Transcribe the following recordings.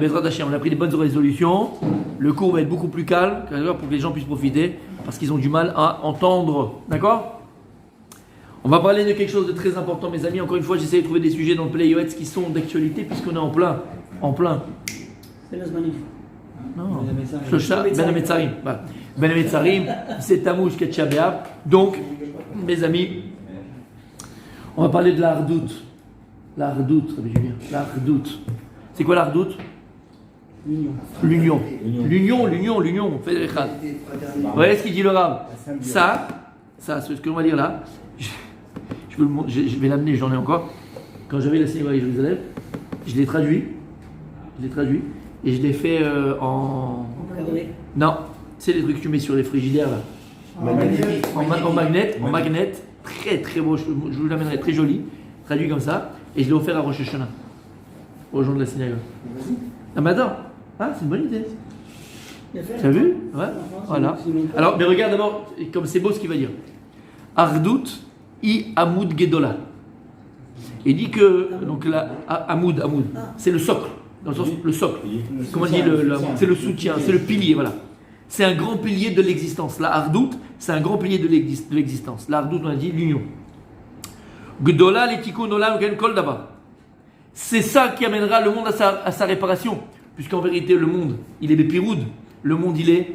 Bezrat Hashem, on a pris des bonnes résolutions. Le cours va être beaucoup plus calme pour que les gens puissent profiter parce qu'ils ont du mal à entendre. D'accord? On va parler de quelque chose de très important, mes amis. Encore une fois, j'essaie de trouver des sujets dans le Play Yoetz qui sont d'actualité puisqu'on est en plein. C'est le Zmanif. Non, Ben Ametzarim. Ben Ametzarim, c'est Tammuz Ketcha B'Av. Donc, mes amis, on va parler de la Hardout. La Hardout, Rabbi Julien. La Hardout. C'est quoi la Hardout? L'union. L'union. Fait le Echad. Vous voyez ce qu'il dit le Rav? Ça, c'est ce que l'on va dire là. Je vais l'amener, j'en ai encore. Quand j'avais la synagogue à Jérusalem, je l'ai traduit. Et je l'ai fait en. Non, c'est les trucs que tu mets sur les frigidaires là. En magnet. Très très beau, je vous l'amènerai, très joli. Traduit comme ça. Et je l'ai offert à Rosh Hashanah. Aux gens de la synagogue. Ah, mais attends. Ah, c'est une bonne idée. Tu as vu? Ouais. Voilà. Alors, mais regarde d'abord, comme c'est beau ce qu'il va dire. Ardout i Amoud Gedola. Il dit que, donc là, Amoud, c'est le socle. Dans le sens, le socle. Comment on dit c'est le soutien, c'est le pilier, voilà. C'est un grand pilier de l'existence. La Ardout, c'est un grand pilier de l'existence. La Ardout, on a dit l'union. Gdola l'etikun olam ken kol daba. C'est ça qui amènera le monde à sa réparation. Puisqu'en vérité, le monde, il est bépiroud. Le monde, il est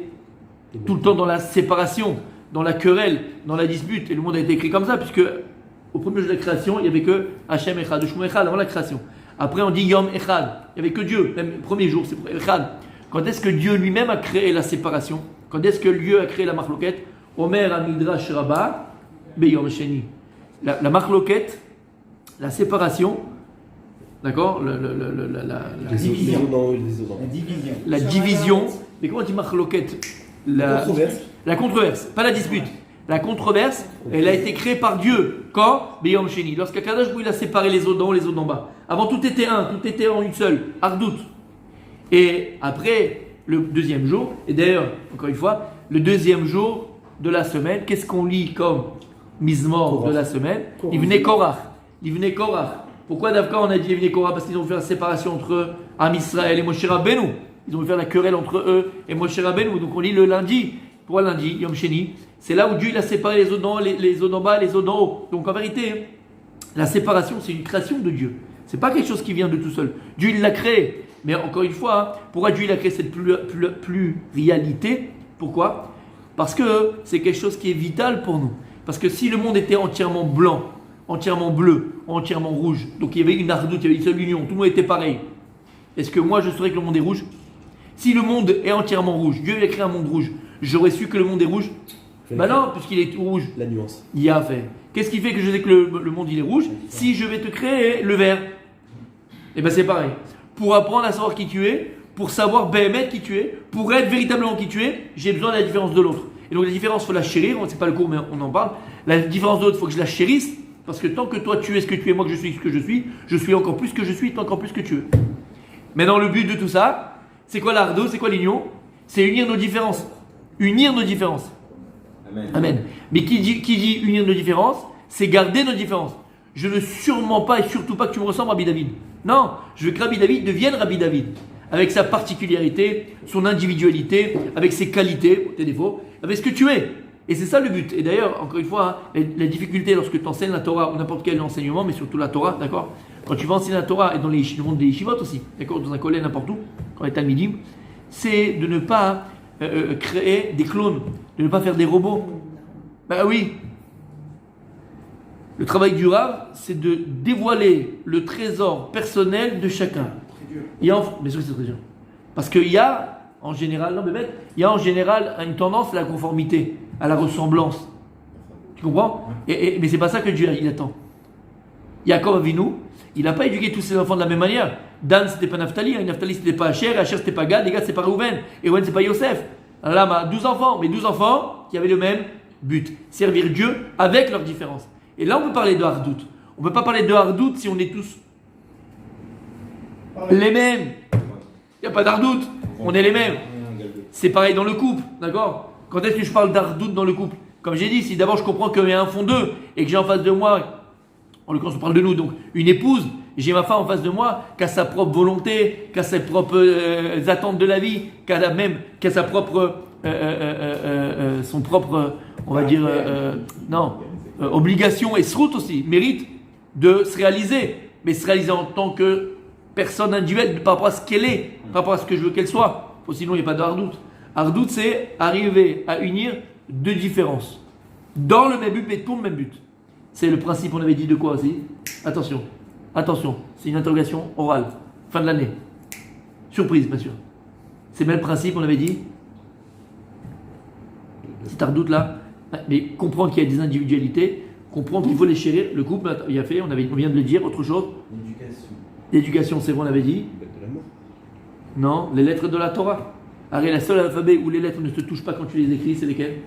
tout le temps dans la séparation, dans la querelle, dans la dispute. Et le monde a été écrit comme ça, puisque au premier jour de la création, il n'y avait que Hachem Echad, Shmo Echad avant la création. Après, on dit Yom Echad. Il n'y avait que Dieu, même le premier jour, c'est Echad. Quand est-ce que Dieu lui-même a créé la séparation? Quand est-ce que Dieu a créé la marloquette? Omer Amidrash Rabba, Beyom Sheni. La marloquette, la séparation, d'accord, la division. La division. Mais comment on dit marloquette? La controverse, pas la dispute. La controverse, elle a été créée par Dieu. Quand? Beyom Sheni. Lorsqu'Akadosh il a séparé les eaux d'en haut, les eaux d'en bas. Avant, tout était tout était en une seule. Ardout. Et après, le deuxième jour, et d'ailleurs, encore une fois, le deuxième jour de la semaine, qu'est-ce qu'on lit comme Mizmor de la semaine? Livnei Korach. Pourquoi d'Avka on a dit Livnei Korach? Parce qu'ils ont fait la séparation entre Am Israël et Moshe Rabbeinu. Ils ont fait la querelle entre eux et Moshe Rabbeinu. Donc on lit le lundi. Pourquoi lundi? Yom Sheni. C'est là où Dieu il a séparé les eaux d'en haut, les eaux d'en bas, les eaux d'en haut. Donc en vérité, la séparation, c'est une création de Dieu. C'est pas quelque chose qui vient de tout seul. Dieu il l'a créé. Mais encore une fois, pourquoi Dieu il a créé cette pluralité? Pourquoi? Parce que c'est quelque chose qui est vital pour nous. Parce que si le monde était entièrement blanc, entièrement bleu, entièrement rouge, donc il y avait une ardoute, il y avait une seule union, tout le monde était pareil. Est-ce que moi je saurais que le monde est rouge? Si le monde est entièrement rouge, Dieu il a créé un monde rouge, j'aurais su que le monde est rouge? Ben non, puisqu'il est tout rouge. La nuance. Il y a fait. Qu'est-ce qui fait que je sais que le monde il est rouge? Si je vais te créer le vert, et ben c'est pareil. Pour apprendre à savoir qui tu es, pour savoir BMF qui tu es, pour être véritablement qui tu es, j'ai besoin de la différence de l'autre. Et donc la différence, il faut la chérir, c'est pas le cours mais on en parle. La différence de l'autre, il faut que je la chérisse, parce que tant que toi tu es ce que tu es, moi que je suis ce que je suis encore plus que je suis, tant encore plus que tu es. Maintenant le but de tout ça, c'est quoi l'ardo, c'est quoi l'union? C'est unir nos différences. Unir nos différences. Amen. Mais qui dit unir nos différences, c'est garder nos différences. Je ne veux sûrement pas et surtout pas que tu me ressembles à Rabbi David. Non, je veux que Rabbi David devienne Rabbi David. Avec sa particularité, son individualité, avec ses qualités, tes défauts, avec ce que tu es. Et c'est ça le but. Et d'ailleurs, encore une fois, la difficulté lorsque tu enseignes la Torah ou n'importe quel enseignement, mais surtout la Torah, d'accord? Quand tu vas enseigner la Torah et dans le monde des yeshivot aussi, d'accord? Dans un collège, n'importe où, quand les talmidim, c'est de ne pas créer des clones, de ne pas faire des robots. Ben oui. Le travail du Rav, c'est de dévoiler le trésor personnel de chacun. Mais c'est très dur. Parce qu'il y a, en général, une tendance à la conformité, à la ressemblance. Tu comprends? Mais c'est pas ça que Dieu il attend. Yaakov Avinu, il n'a pas éduqué tous ses enfants de la même manière. Dan, c'était pas Naphtali, Naphtali, c'était pas Asher, Asher, c'était pas Gad, et Gad, c'était pas Reuven, et Reuven, c'est pas Yosef. Là, 12 enfants, mais 12 enfants qui avaient le même but, servir Dieu avec leurs différences. Et là, on peut parler de Hardout. On ne peut pas parler de Hardout si on est tous les mêmes. Il n'y a pas d'Hardout, on est les mêmes. C'est pareil dans le couple, d'accord? Quand est-ce que je parle d'Hardout dans le couple? Comme j'ai dit, si d'abord je comprends qu'il y a un fond d'eux et que j'ai en face de moi, en l'occurrence on parle de nous, donc une épouse, j'ai ma femme en face de moi qui a sa propre volonté, qui a ses propres attentes de la vie, qui a sa propre, son propre, on va dire, obligation et srout aussi, mérite de se réaliser, mais se réaliser en tant que personne individuelle par rapport à ce qu'elle est, par rapport à ce que je veux qu'elle soit. Sinon, il n'y a pas de hardout. Hardout, c'est arriver à unir deux différences dans le même but, mais pour le même but. C'est le principe, on avait dit de quoi aussi? Attention, c'est une interrogation orale, fin de l'année. Surprise, bien sûr. C'est le même principe, on avait dit. Cet hardout là, mais comprendre qu'il y a des individualités, comprendre qu'il faut les chérir. Le couple, il a fait, on vient de le dire, autre chose. L'éducation, c'est bon, on avait dit. Non, les lettres de la Torah. Arrête, la seule alphabet où les lettres ne se touchent pas quand tu les écris, c'est lesquelles?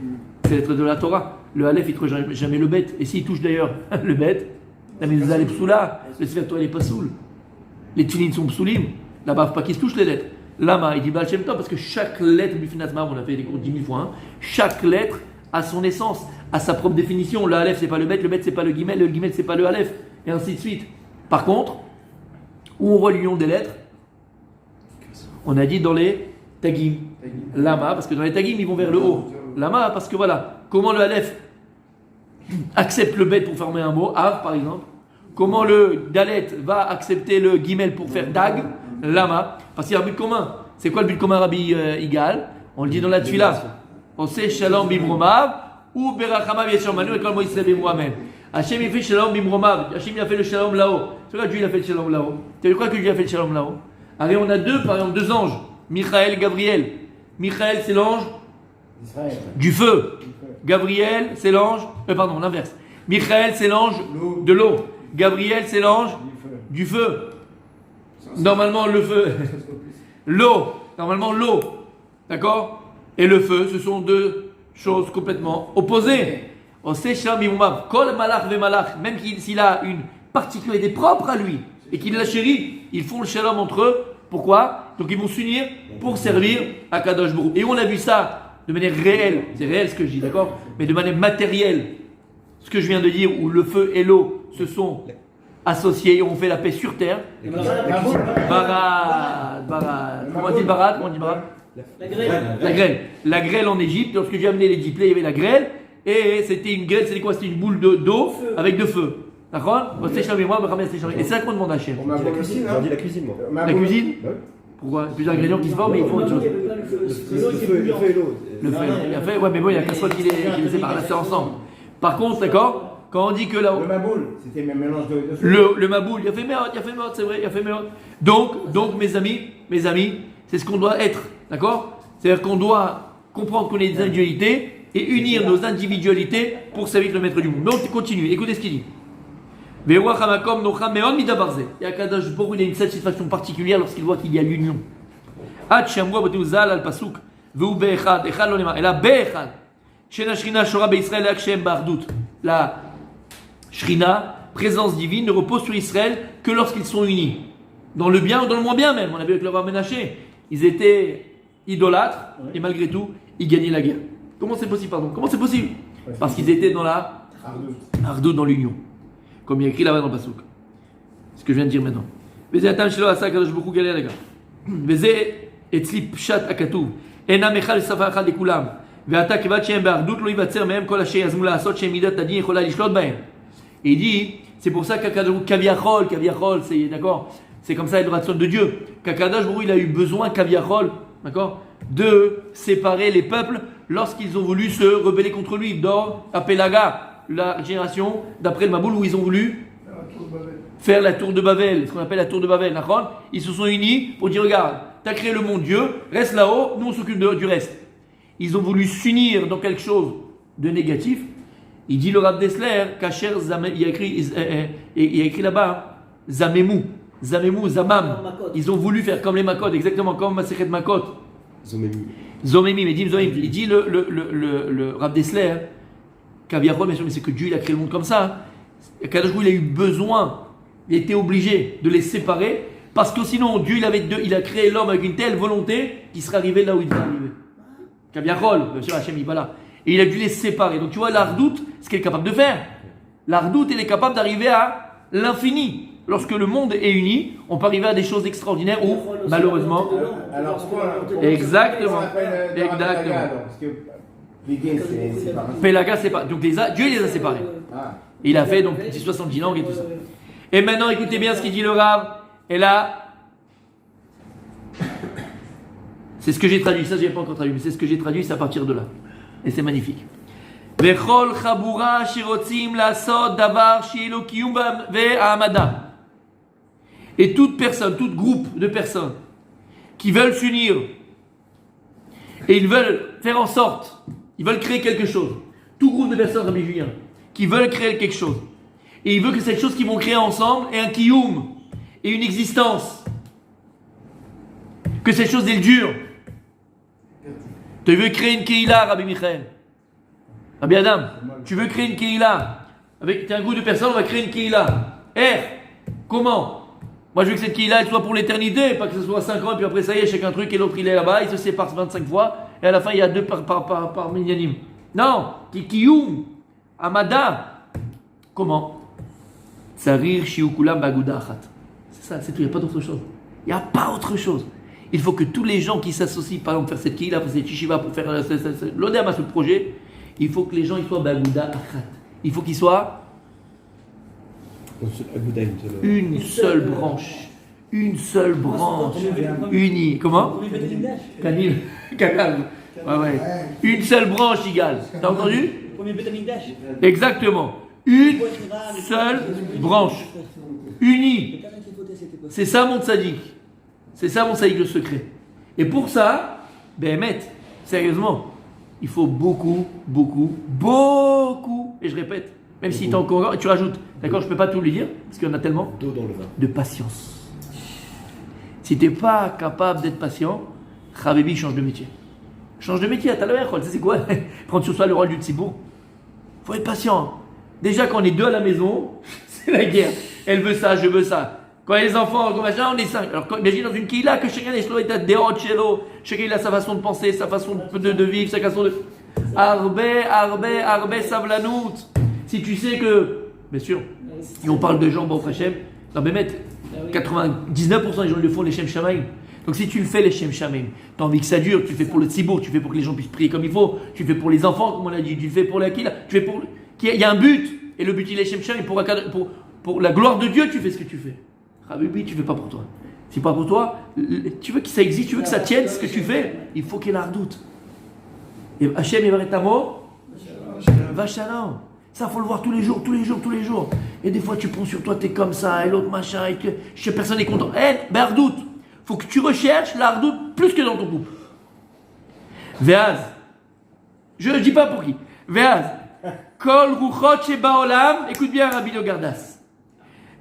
C'est les lettres de la Torah. Le Aleph, il ne touche jamais le Bet. Et s'il touche d'ailleurs le Bet, la Mezuzah, elle est psoula. Le Sefer Torah, il n'est pas soul. Les Tfilin sont psoulim. Là-bas, il ne faut pas qu'ils se touchent les lettres. Lama, il dit Baal Shem Tov, parce que chaque lettre du Finatma, on a fait des cours 10 000 fois, chaque lettre a son essence, a sa propre définition. Le Aleph, c'est pas le Bet c'est pas le Gimel, c'est pas le Aleph, et ainsi de suite. Par contre, où on voit l'union des lettres, on a dit dans les Tagim. Lama, parce que dans les Tagim, ils vont vers le haut. Lama, parce que voilà, comment le Aleph accepte le Bet pour former un mot, Av par exemple. Comment le Dalet va accepter le Gimel pour faire Dag, Lama, parce qu'il y a un but commun. C'est quoi le but commun, Rabbi Igal? On le dit dans la Tfila. On sait Shalom Bimromav ou Berachamav Yeshor Manu et Kol Moïse Bimro Amen. Hachem il fait Shalom Bimromav. Hachem il a fait le Shalom là-haut. C'est quoi que Dieu il a fait le Shalom là-haut? Tu sais quoi que Dieu a fait le Shalom là-haut? Allez, on a par exemple, deux anges, Michael et Gabriel. Michael, c'est l'ange du feu. Gabriel, c'est l'ange. L'inverse. Michael, c'est l'ange de l'eau. Gabriel, c'est l'ange du feu. Normalement, le feu. L'eau. Normalement, l'eau. D'accord? Et le feu, ce sont deux choses complètement opposées. On sait, Kol malach ve malach, même s'il a une particularité propre à lui et qu'il la chérit, ils font le shalom entre eux. Pourquoi? Donc ils vont s'unir pour servir à Kadosh Baruch. Et on a vu ça de manière réelle, c'est réel ce que je dis, d'accord? Mais de manière matérielle, ce que je viens de dire, où le feu et l'eau se sont associés et ont fait la paix sur terre. Barad. Comment on dit Barad? La grêle en Égypte, lorsque j'ai amené l'Égypte, il y avait la grêle, et c'était une grêle, c'était quoi? C'était une boule d'eau avec de feu. D'accord? Et c'est ça qu'on demande à Hachem. On dit la cuisine, moi. La cuisine? Pourquoi? Plusieurs ingrédients qui se forment, mais ils font autre chose. Le feu et l'eau. Le feu, ouais, mais bon, il y a casserole qui les sépare, là c'est ensemble. Par contre, d'accord? Quand on dit que là. Le maboul, c'était un mélange de feu. Le maboul, il a fait merde, c'est vrai, il a fait merde. Donc, mes amis, c'est ce qu'on doit être, d'accord? C'est-à-dire qu'on doit comprendre qu'on est des individualités et unir nos individualités pour servir le maître du monde. Donc, continue, écoutez ce qu'il dit. Il y a Kadosh Baruch Hu, il a une satisfaction particulière lorsqu'il voit qu'il y a l'union. La Shrina, présence divine, ne repose sur Israël que lorsqu'ils sont unis. Dans le bien ou dans le moins bien même. On a vu avec le roi Ménaché. Ils étaient idolâtres et malgré tout, ils gagnaient la guerre. Comment c'est possible, Parce qu'ils étaient dans la Ardout, dans l'union. Comme il y a écrit là-bas dans le Passouk. Ce que je viens de dire maintenant. Et il dit, c'est pour ça qu'Akadosh c'est d'accord, c'est comme ça l'adoration de Dieu. Qu'Akadosh il a eu besoin, Kaviachol, d'accord, de séparer les peuples lorsqu'ils ont voulu se rebeller contre lui. Dans Apelaga, la génération d'après le Maboul où ils ont voulu faire la tour de Babel, ce qu'on appelle la tour de Babel. Ils se sont unis pour dire regarde, tu as créé le monde Dieu, reste là-haut, nous on s'occupe du reste. Ils ont voulu s'unir dans quelque chose de négatif. Il dit le Rav Dessler, il a écrit là-bas Zamemou, Zamam. Ils ont voulu faire comme les Makot, exactement comme Masechet Makot. Zomemi, mais il dit le Rav Dessler, Kaviachol, bien sûr, mais c'est que Dieu il a créé le monde comme ça. Kadosh il a eu besoin, il était obligé de les séparer parce que sinon Dieu il a créé l'homme avec une telle volonté qu'il serait arrivé là où il devait arriver. Kaviachol, bien sûr, Hachem il va là. Et il a dû les séparer. Donc tu vois, l'Ardout, ce qu'il est capable de faire. L'Ardout, il est capable d'arriver à l'infini. lorsque le monde est uni, on peut arriver à des choses extraordinaires où, malheureusement, Alors, ce qu'on exactement, appelle exactement. parce que l'idée, c'est pas Pélaga, c'est pas. Donc Dieu les a séparés. Ah. Il a fait donc 70 langues et tout ça. Et maintenant, écoutez bien ce qu'il dit le Rav. Et là, c'est ce que j'ai traduit. Ça, je n'ai pas encore traduit, mais c'est ce que j'ai traduit, c'est à partir de là. Et c'est magnifique. Vechol chabura shirotzim lasod davar shielo kiyum ve'amada. Et toute personne, tout groupe de personnes qui veulent s'unir et ils veulent faire en sorte, ils veulent créer quelque chose. Tout groupe de personnes, Rabbi Julien, qui veulent créer quelque chose. Et il veut que cette chose qu'ils vont créer ensemble ait un kiyum et une existence. Que cette chose elle dure. Tu veux créer une keïla, Rabbi Michael. Rabbi Adam, tu veux créer une keïla. Avec un groupe de personnes, on va créer une keïla. Comment? Moi je veux que cette keïla elle soit pour l'éternité, pas que ce soit 5 ans et puis après ça y est, chacun un truc et l'autre il est là-bas, il se sépare 25 fois et à la fin il y a 2 par minyanim. Non, kiyum, amada. Comment? Sarir shiukulam baguda achat. C'est ça, c'est tout, il n'y a pas d'autre chose. Il n'y a pas autre chose. Il faut que tous les gens qui s'associent, par exemple, pour faire cette keïla, pour cette yeshiva, pour faire l'odem à ce projet, il faut que les gens ils soient baguda achat. Il faut qu'ils soient une seule branche. Une seule branche. Unie. Comment? Kanil. Kanal. Ouais. Une seule branche égale. T'as entendu? Exactement. Une seule branche. Unie. C'est ça mon tzaddik. C'est ça mon tzaddik le secret. Et pour ça, sérieusement, il faut beaucoup, et je répète, même si t'as encore, tu rajoutes, d'accord, je ne peux pas tout lui dire, parce qu'il y en a tellement, de patience. Si tu n'es pas capable d'être patient, Habibi change de métier. Change de métier, t'as l'air, c'est quoi? Prendre sur soi le rôle du tzibou. Il faut être patient. Déjà, quand on est 2 à la maison, c'est la guerre. Elle veut ça, je veux ça. Quand les enfants, comme machin, on est 5. Alors, imagine dans une keïla que chacun est à déot chelo. Chacun il a sa façon de penser, sa façon de vivre, sa façon de. Arbe, savlanout. Si tu sais que, bien sûr, et on parle de gens, bon, Hachem, non, mais 99% des gens le font les Shem Shamaim. Donc si tu le fais les Shem Shamaim, tu as envie que ça dure, tu le fais pour le tzibur, tu le fais pour que les gens puissent prier comme il faut, tu le fais pour les enfants, comme on a dit, tu le fais pour la keïla, tu le fais pour. Il y a un but, et le but il est Shem Shamaim, pour la gloire de Dieu, tu fais ce que tu fais. Habibi, tu ne fais pas pour toi. Si pas pour toi, tu veux que ça existe, tu veux que ça tienne ce que tu fais, il faut qu'il y ait la redoute. Et Hachem, il va être amour. Vachalon. Ça, il faut le voir tous les jours. Et des fois, tu prends sur toi, tu es comme ça, et l'autre machin, et que personne n'est content. Redoute. Il faut que tu recherches la redoute plus que dans ton couple. Veaz. Je ne dis pas pour qui. Veaz. Kol ruchot shebaolam. Écoute bien, Rabbi Gardas.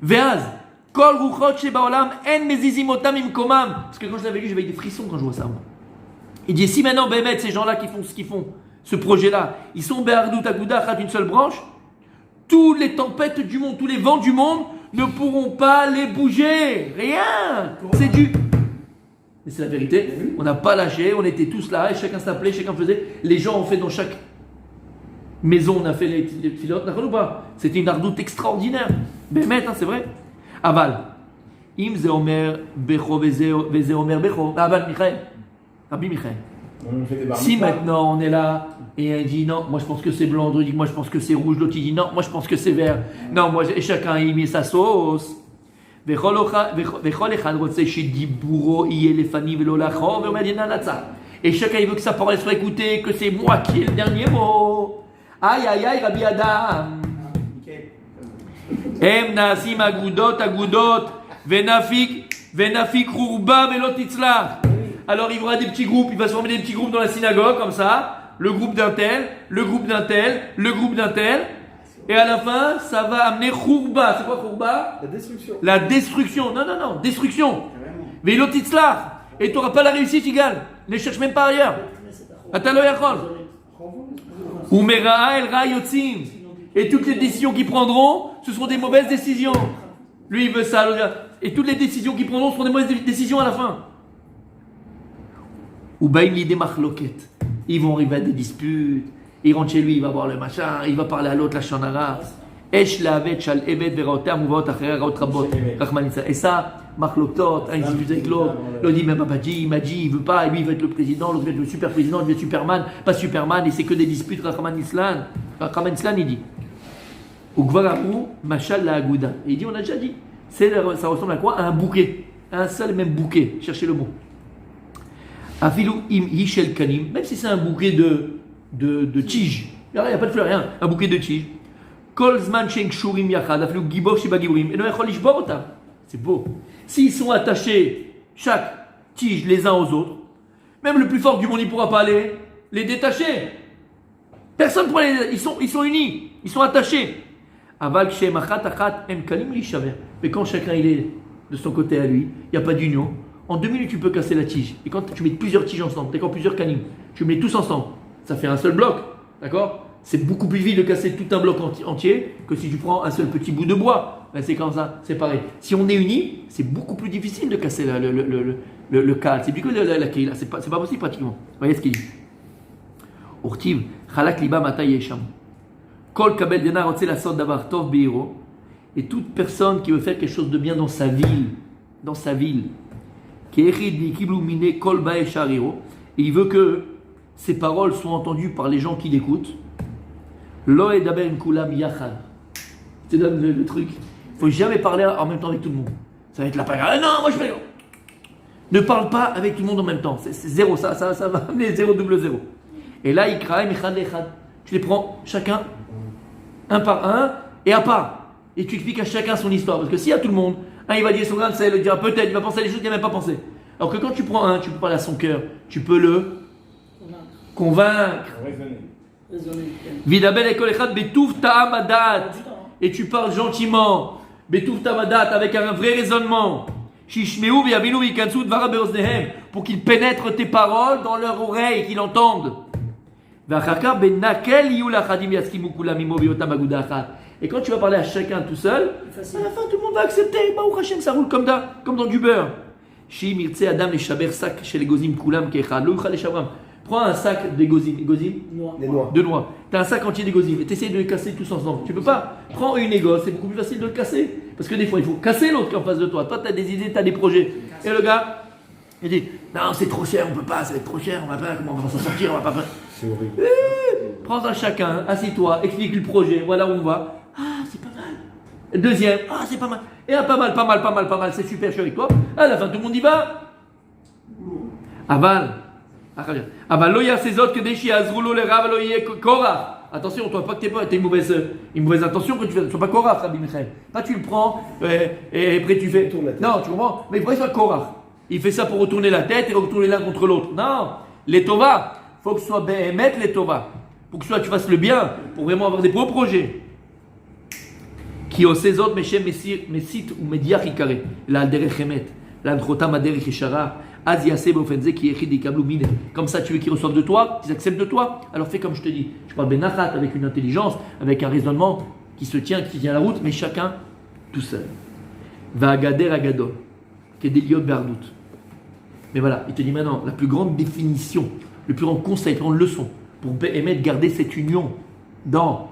Veaz. Kol ruchot shebaolam en mezizimotam imkomam. Parce que quand je l'avais lu, j'avais des frissons quand je vois ça. Il dit si maintenant, Bémet, ces gens-là qui font ce qu'ils font, ce projet-là, ils sont Be'ardout Aguda, une seule branche, toutes les tempêtes du monde, tous les vents du monde ne pourront pas les bouger. Rien. C'est du. Mais c'est la vérité. On n'a pas lâché, on était tous là, et chacun s'appelait, chacun faisait. Les gens ont fait dans chaque maison, on a fait les pilotes, ou pas. C'était une ardoute extraordinaire. Bémet, c'est vrai. Aval. Im ze omer becho veze omer becho. Aval, Michael. Rabbi Michael. Si maintenant on est là et un dit non, moi je pense que c'est blanc, l'autre dit moi je pense que c'est rouge, l'autre dit non, moi je pense que c'est vert. Non, moi et chacun y met sa sauce. Et chacun il veut que sa parole soit écoutée, que c'est moi qui ai le dernier mot. Aïe aïe aïe, Rabbi Adam. Em nasim agudot venafik rourba velot itzlach. Alors il y aura des petits groupes, il va se former des petits groupes dans la synagogue, comme ça, le groupe d'un tel, le groupe d'un tel, le groupe d'un tel, et à la fin, ça va amener khourba. C'est quoi khourba? La destruction. La destruction. Non, destruction. Velotitzlar. Et tu n'auras pas la réussite égale. Ne cherche même pas ailleurs. Atalo yachol. Umera el rayotzim. Et toutes les décisions qu'ils prendront, ce seront des mauvaises décisions. Lui, il veut ça. Et toutes les décisions qu'ils prendront seront des mauvaises décisions à la fin. Ou bien il y a des machloquettes. Ils vont arriver à des disputes. Il rentre chez lui, il va voir le machin, il va parler à l'autre, la chanara. Esh la'avet shal evet veraotea muvot achera raot rabot. Rahman Issa. Et ça, Marloktot, un discute avec l'autre. L'autre dit, mais Babaji, il m'a dit, il veut pas, et lui il veut être le président, l'autre veut être le super président, il veut être Superman, pas Superman, et c'est que des disputes. Rahman Islan. Rahman Islan, il dit. Ugvaramu, machal la agouda. Et il dit, on a déjà dit. Ça ressemble à quoi? À un bouquet. Un seul et même bouquet. Cherchez le mot. Afilu im hishel kanim. Même si c'est un bouquet de tiges. Il n'y a pas de fleurs, rien. Un bouquet de tiges. Kol zman shen kshurim yachad. Afilu gibor shiba giborim. Et non yachol lishbor otam. C'est beau. S'ils sont attachés, chaque tige, les uns aux autres, même le plus fort du monde, il ne pourra pas les détacher. Personne ne pourra les... Ils sont unis. Ils sont attachés. Aval shem achat achat em kalim lishaver. Mais quand chacun il est de son côté à lui, il n'y a pas d'union. En 2 minutes, tu peux casser la tige. Et quand tu mets plusieurs tiges ensemble, d'accord, plusieurs kalim, tu mets tous ensemble, ça fait un seul bloc. D'accord? C'est beaucoup plus vite de casser tout un bloc entier que si tu prends un seul petit bout de bois. Ben, c'est comme ça, c'est pareil. Si on est unis, c'est beaucoup plus difficile de casser le cal. C'est plus que la keila. C'est pas possible pratiquement. Vous voyez ce qu'il dit? Urtiv, chalak liba mata yesham. Kol kabel dena rotse la sorte d'avoir tov beiro. Et toute personne qui veut faire quelque chose de bien dans sa ville, qui est mine kol bae shariro, et il veut que ses paroles soient entendues par les gens qui l'écoutent. Lo edaber kulam yachad. C'est le truc. Il ne faut jamais parler en même temps avec tout le monde. Ça va être la pagaille. Non, moi je fais. Ne parle pas avec tout le monde en même temps. C'est zéro. Ça va amener 0 double 0. Et là, ikraim echad echad. Tu les prends chacun, un par un, et à part. Et tu expliques à chacun son histoire. Parce que s'il y a tout le monde, un il va dire son grain de sel, il dira peut-être, il va penser à des choses qu'il n'a même pas pensé. Alors que quand tu prends un, tu peux parler à son cœur. Tu peux le convaincre. Vidabel ekol echad betouf ta'am adat. Et tu parles gentiment, betouf tamadat, avec un vrai raisonnement, shishmeu v'yavinu v'yikansu dvara be'oznehem, pour qu'ils pénètrent tes paroles dans leur oreille, qu'ils entendent. V'achaka benakel yu lachadim yaskimu kulam imo v'yotam aguda achat. Et quand tu vas parler à chacun tout seul, à la fin tout le monde va accepter. Baruch Hashem, ça roule comme dans du beurre. Shi mirtse adam les shaber sac chez les gozim kulam kechad lo yuchal les shabram. Prends un sac d'égozim, de noix. Tu as un sac entier d'égozim et tu essaies de les casser tous ensemble. Tu peux pas. Prends une égosse, c'est beaucoup plus facile de le casser. Parce que des fois, il faut casser l'autre qui est en face de toi. Toi, tu as des idées, tu as des projets. Et le gars, il dit non, c'est trop cher, on peut pas, ça va être trop cher, on va pas, comment on va s'en sortir, on va pas. C'est horrible. Prends un chacun, assieds-toi, explique le projet, voilà où on va. Ah, c'est pas mal. Le deuxième, ah, c'est pas mal. Et pas mal, c'est super, je suis avec toi. À la fin, tout le monde y va. Aval. Attention, toi, pas que tu aies une mauvaise intention que tu fais. Ne sois pas Korach, Rabbi Michael. Là, tu le prends et après tu fais. Non, tu comprends? Mais il faut qu'il soit Korach. Il fait ça pour retourner la tête et retourner l'un contre l'autre. Non, les Tova, il faut que ce soit Behemet les Tova. Pour que tu fasses le bien, pour vraiment avoir des beaux projets. Qui au ces autres, Meshem, Messit ou Mediach Ikare. La Derech Emet. La Nchotam Aderech Eshara. Comme ça, tu veux qu'ils reçoivent de toi, qu'ils acceptent de toi, alors fais comme je te dis. Je parle benachat avec une intelligence, avec un raisonnement qui tient la route, mais chacun tout seul. Va agader agadol, kedeliot berdout. Mais voilà, il te dit maintenant la plus grande définition, le plus grand conseil, la plus grande leçon pour émettre garder cette union dans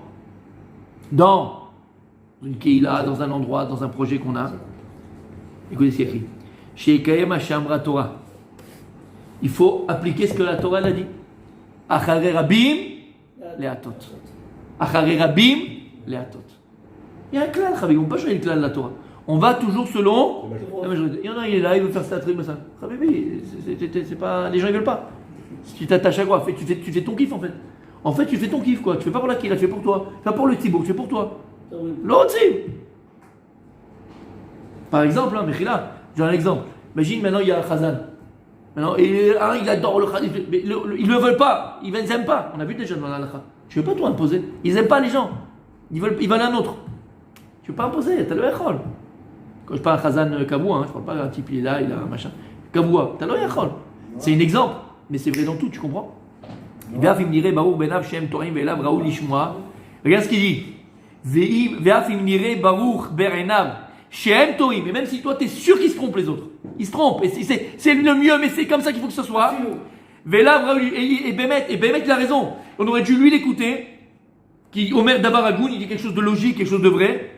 une keila, dans un endroit, dans un projet qu'on a. Écoutez ce qu'il écrit. Torah. Il faut appliquer ce que la Torah l'a dit. Acharei rabim leatot. Acharei rabim leatot. Il y a un clan, Chabi. On ne peut pas changer le clan de la Torah. On va toujours selon la majorité. Il y en a, il est là, il veut faire ça, truc, ça. Chabi, c'est pas. Les gens ne veulent pas. Si tu t'attaches à quoi? Tu fais ton kiff en fait. En fait, tu fais ton kiff quoi. Tu fais pas pour la kila, tu fais pour toi. Tu fais pas pour le Thibaut, tu fais pour toi. L'autre, par exemple, hein, Mechila. J'ai un exemple. Imagine maintenant il y a Khazan. Maintenant, il adore le Khazan. Mais ils ne le veulent pas. Ils n'aiment pas. On a vu déjà dans la Lacha. Tu ne veux pas toi imposer. Ils n'aiment pas les gens. Ils veulent un autre. Tu ne veux pas imposer. Tu as le Echol. Quand je parle à Khazan Kaboua, je ne parle pas d'un type, il est là, il a un machin. Kaboua, tu as le Echol. C'est un exemple. Mais c'est vrai dans tout, tu comprends? Regarde ce qu'il dit. Mais même si toi tu es sûr qu'ils se trompent les autres, ils se trompent, et c'est le mieux, mais c'est comme ça qu'il faut que ce soit. Et Bémet il a raison. On aurait dû lui l'écouter qui Omer Davar Agoun, il dit quelque chose de logique, quelque chose de vrai.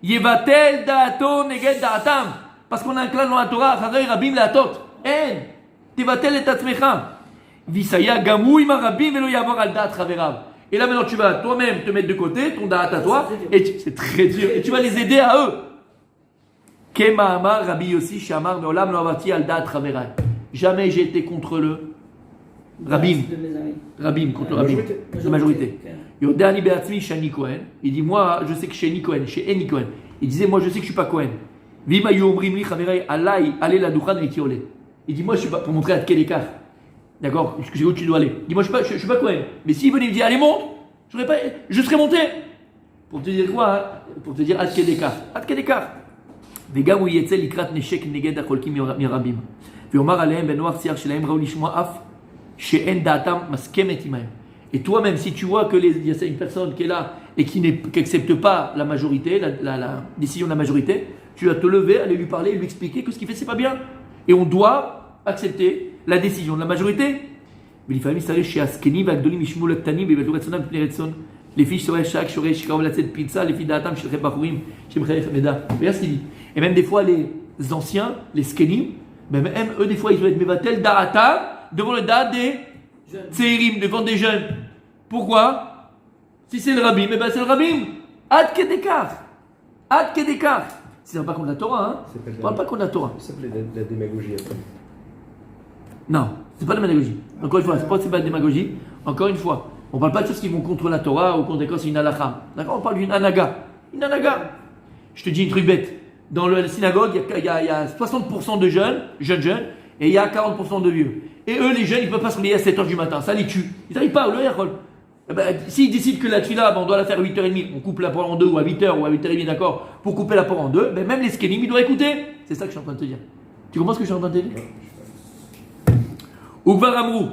Yevatel da'ato neged da'atam. Parce qu'on a un clan dans la Torah, Acharei Rabim la'atot. En. Tevatel et atzmecha. Visaya gamou ima Rabim velo yavar al da'at chaverav. Et là maintenant tu vas toi-même te mettre de côté, ton da'at à toi, et c'est très dur, et tu vas les aider à eux. Kema amar Rabbi Yossi Shamar me'olam lo avati al da'at chaverav. Jamais j'ai été contre le Rabim. Rabim, contre le Rabim. La majorité. Yodani Beatzmi Shani Cohen. Il dit, moi, je sais que chez Eni Cohen, chez Eni Cohen. Il disait, moi, je sais que je suis pas Cohen. Vima Yomrim li Chaverei Alai, allez la Duchan et Tiole. Il dit, moi, je suis pas, pour montrer à quel écart. D'accord? C'est où tu dois aller. Il dit, moi, je suis pas Cohen. Mais s'il venait me dire, allez, monte, je serais monté. Pour te dire quoi, hein? Pour te dire, à quel écart. À quel écart. Vegam ou Yetzel Ikrat Neshek Neged Acholkim Mirabim. Viomar Aleem Benoach Siar Shelaim Raoul Ishmoa Af. Et toi-même, si tu vois qu'il y a une personne qui est là et qui n'accepte pas la majorité, la décision de la majorité, tu vas te lever, aller lui parler, lui expliquer que ce qu'il fait, c'est pas bien. Et on doit accepter la décision de la majorité. Mais les familles savent chez Askeni, Vagdolim, Ishmul, Aktani, Bevetouretsonan, Pneretson, les filles seraient chaque, Shorei, Shikav, Latset, Pizza, les filles d'Atam, Shirche Bachurim, Shemchei, Meda. Regarde ce qu'il dit. Et même des fois, les anciens, les Skeni, même eux, des fois, ils doivent être Mevatel, Da'ata, devant le date des Tseirim, devant des jeunes. Pourquoi? Si c'est le Rabbim, eh ben c'est le Rabbim. Ad Kedekar. Ad Kedekar. C'est pas contre la Torah, hein? On parle pas contre la Torah. Ça s'appelle la démagogie après. Non, c'est pas de la démagogie. Encore une fois, c'est pas de la démagogie. Encore une fois, on parle pas de choses qui vont contre la Torah ou contre des causes, c'est une halakha. D'accord? On parle d'une anaga. Une anaga. Je te dis une truc bête. Dans la synagogue, il y a 60% de jeunes, et il y a 40% de vieux. Et eux, les jeunes, ils ne peuvent pas se réveiller à 7h du matin. Ça les tue. Ils n'arrivent pas, le Hercol. S'ils décident que la tefila, on doit la faire à 8h30, on coupe la parole en deux, ou à 8h, ou à 8h30, d'accord, pour couper la parole en deux, même les skenim, ils doivent écouter. C'est ça que je suis en train de te dire. Tu comprends ce que je suis en train de te dire? Ugvar Amrou.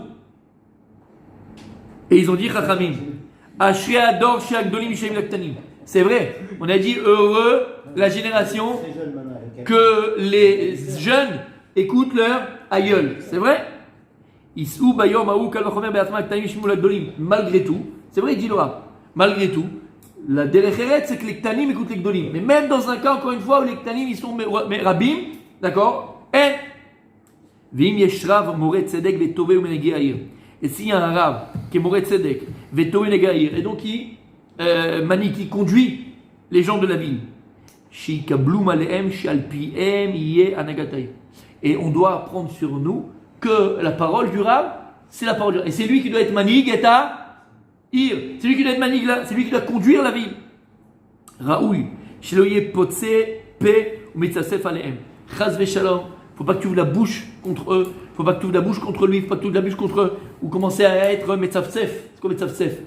Et ils ont dit, Chachamim, Ashri Ador Sheagdolim Mishaim Laktanim. C'est vrai, on a dit heureux la génération que les jeunes écoutent leur aïeul. C'est vrai? Malgré tout, c'est vrai, il dit Loa, malgré tout, la derecheret, c'est que les ktanim écoutent les gdolim. Mais même dans un cas, encore une fois, où les ktanim, ils sont rabim, d'accord? Et s'il y a un rab qui est moré tzedek, vetové negaïr, et donc qui conduit les gens de la ville, et on doit prendre sur nous que la parole du Rav, c'est la parole du Rav. Et c'est lui qui doit être manig et à ir. C'est lui qui doit être manig là, c'est lui qui doit conduire la ville. Raoui, sheloye potse pe ou mitzasef alehem. Chaz veshalom. Faut pas que tu ouvres la bouche contre eux. Faut pas que tu ouvres la bouche contre lui. Faut pas que tu ouvres la bouche contre eux. Ou commencer à être metzafsef. C'est quoi metzafsef?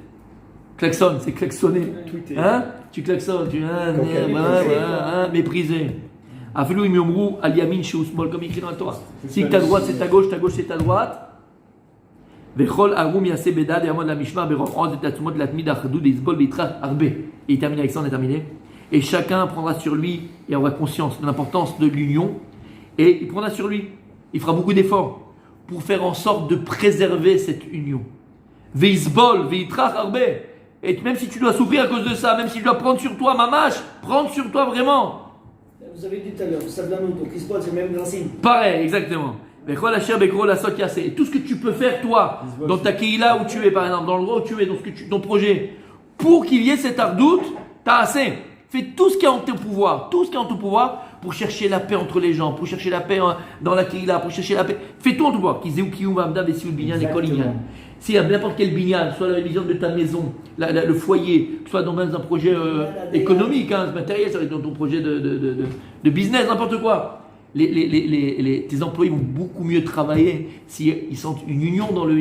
Klaxon, c'est klaxonner. Hein? Tu klaxonnes, tu méprisé. Afilou imyomrou al yamin chez Ousmol, comme écrit dans la Torah. Si ta droite c'est ta gauche c'est ta droite. Vechol arum yase bedad yamod la mishmar berov od et atzumot latmid achadud izbol bitrach arbe. Et il termine avec ça, on est terminé. Et chacun prendra sur lui et aura conscience de l'importance de l'union. Et il prendra sur lui. Il fera beaucoup d'efforts pour faire en sorte de préserver cette union. Veizbol bitrach arbe. Et même si tu dois souffrir à cause de ça, même si tu dois prendre sur toi, mamash, prendre sur toi vraiment. Vous avez dit tout à l'heure, ça de la note, qui se passe, c'est le même racine. Pareil, exactement. Et tout ce que tu peux faire, toi, dans ta keïla où tu es, par exemple, dans l'endroit où tu es, dans ton projet, pour qu'il y ait cette ardoute, t'as assez. Fais tout ce qui est en ton pouvoir, pour chercher la paix entre les gens, pour chercher la paix dans la keïla, pour chercher la paix. Fais tout en ton pouvoir. Si à n'importe quel binyan, soit la vision de ta maison, le foyer, que ce soit dans un projet économique, matériel, ça va être dans ton projet de business, n'importe quoi. Tes employés vont beaucoup mieux travailler s'ils sentent une union dans la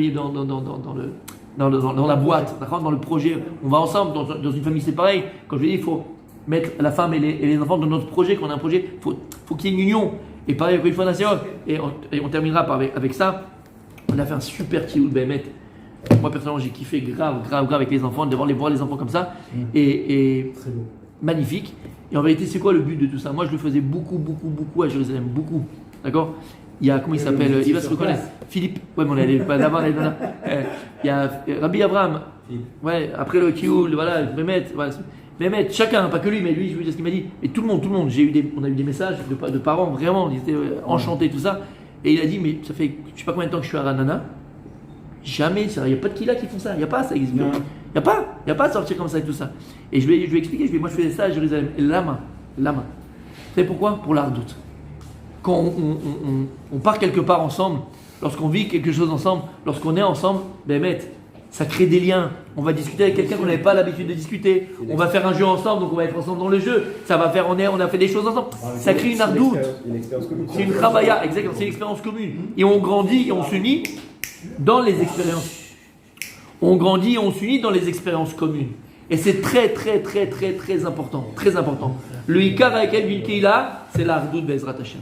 boîte, dans le projet. On va ensemble, dans une famille, c'est pareil. Quand je dis, il faut mettre la femme et les enfants dans notre projet, quand on a un projet, faut qu'il y ait une union. Et pareil, une fois et on terminera avec ça. On a fait un super Tioul Bémet. Moi personnellement j'ai kiffé grave avec les enfants, de voir les enfants comme ça, et très beau. Magnifique. Et en vérité c'est quoi le but de tout ça? Moi je le faisais beaucoup à Jérusalem, beaucoup, d'accord? Il y a, comment il s'appelle, il va se reconnaître, Philippe, ouais mais on allait pas d'abord, il y a Rabbi Abraham, ouais, après le Kioul, voilà, Mehmet, chacun, pas que lui, mais lui, je veux dire ce qu'il m'a dit. Et tout le monde, on a eu des messages de parents, vraiment, ils étaient enchantés, tout ça. Et il a dit, mais ça fait je sais pas combien de temps que je suis à Ranana, jamais, il n'y a pas de Kila qui font ça, il n'y a pas, ça existe. Il n'y a pas de sortir comme ça et tout ça. Et je vais expliquer, moi je faisais ça à Jérusalem. Et lama. Vous savez pourquoi? Pour l'ardoute. Quand on part quelque part ensemble, lorsqu'on vit quelque chose ensemble, lorsqu'on est ensemble, ça crée des liens. On va discuter avec quelqu'un qu'on n'avait pas l'habitude de discuter. On va faire un jeu ensemble, donc on va être ensemble dans le jeu. Ça va faire, on a fait des choses ensemble. Ça crée une ardoute. C'est une travailla, exactement. C'est une expérience commune. Et on grandit et on s'unit dans les expériences. On grandit et on s'unit dans les expériences communes. Et c'est très, très, très, très, très important. Très important. Le Ikar avec El Vilkeila, c'est la ardoute Bezrat Hashem.